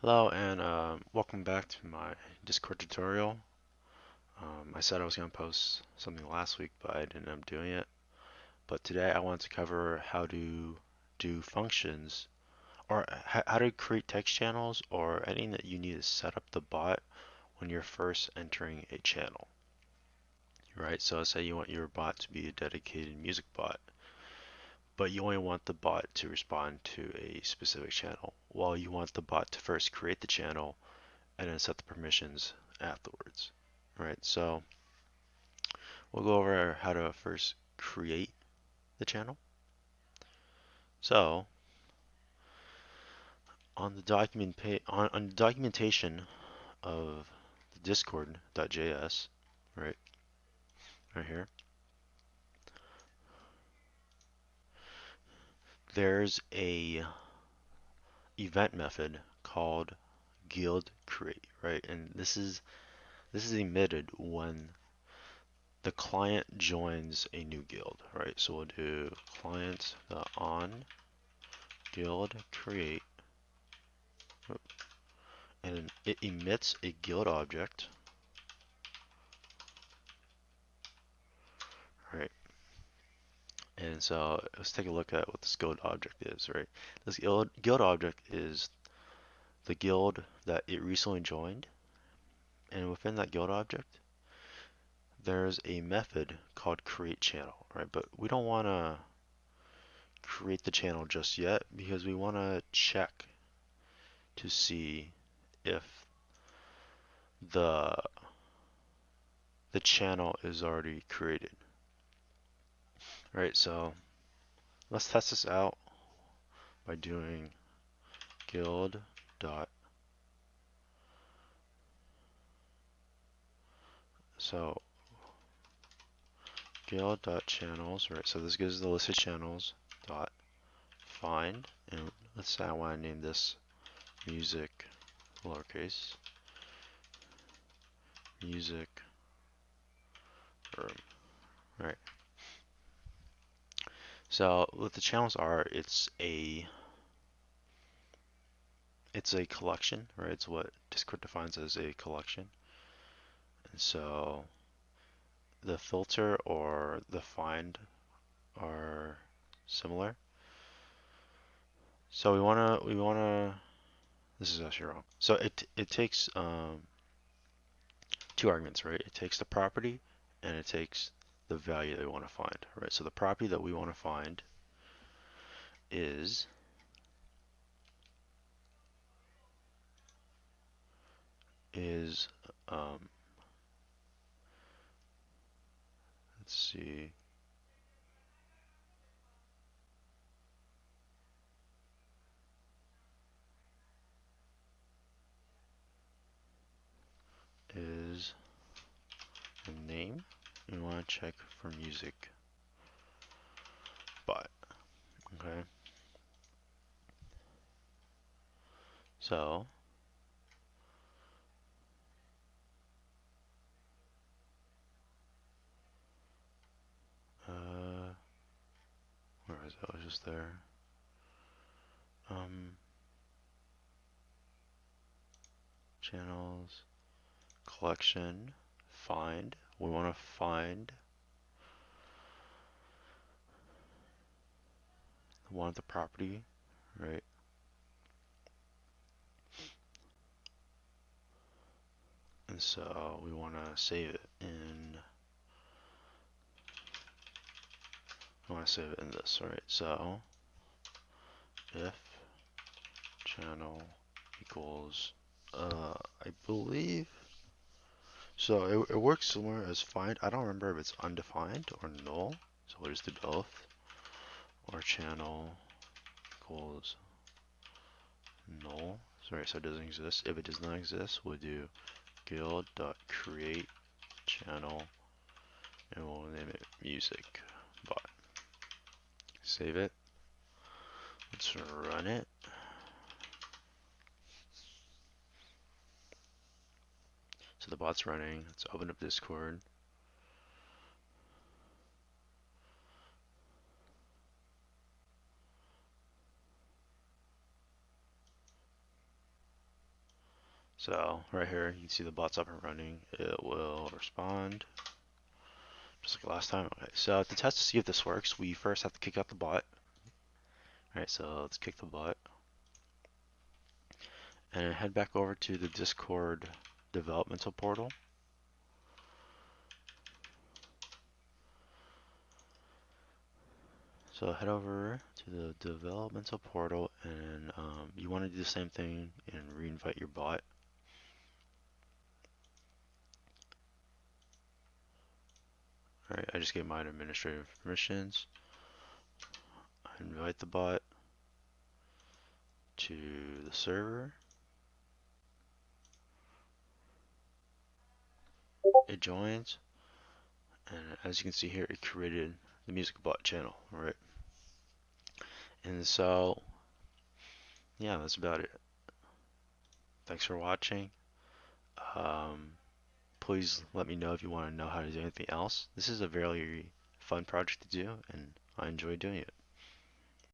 Hello and welcome back to my Discord tutorial. I said I was going to post something last week, but I didn't end up doing it. But today I want to cover how to do functions or how to create text channels or anything that you need to set up the bot when you're first entering a channel. Right? So say you want your bot to be a dedicated music bot, but you only want the bot to respond to a specific channel. Well, you want the bot to first create the channel and then set the permissions afterwards. Right, so we'll go over how to first create the channel. So on the on the documentation of the discord.js, right, right here, there's a event method called guild create, right? And this is emitted when the client joins a new guild, right? So we'll do client.on guild create, and it emits a guild object, right? And so let's take a look at what this guild object is, right? This guild object is the guild that it recently joined, and within that guild object, there's a method called create channel, right? But we don't want to create the channel just yet because we want to check to see if the the channel is already created, right? So let's test this out by doing guild dot so guild dot channels, right? So this gives the list of channels dot find, and let's say I want to name this music lowercase music room, right? So what the channels are, it's a collection, right? It's what Discord defines as a collection, and so the filter or the find are similar. So we wanna this is actually wrong. So it takes two arguments, right? It takes the property and it takes the value that we want to find, right? So the property that we want to find is is um, let's see, is the name. We want to check for music bot. Okay, so uh, where is it? I was just there. Um, channels, collection, find. We want to find the property, right? And so we want to save it in. I want to save it in this, right? So if channel equals, I believe, so it works similar as find. I don't remember if it's undefined or null, so we'll just do both. Or channel equals null, sorry, so it doesn't exist. If it does not exist, we'll do guild.create channel and we'll name it music bot. Save it. Let's run it. So the bot's running. Let's open up Discord. So right here, you can see the bot's up and running. It will respond just like last time. Okay, so to test to see if this works, we first have to kick out the bot. Alright, so let's kick the bot. And head back over to the Discord developmental portal. So head over to the developmental portal and you want to do the same thing and reinvite your bot. Alright, I just gave mine administrative permissions. I invite the bot to the server. It joins, and as you can see here, it created the music bot channel, right? And so, yeah, that's about it. Thanks for watching. Please let me know if you want to know how to do anything else. This is a very fun project to do, and I enjoy doing it.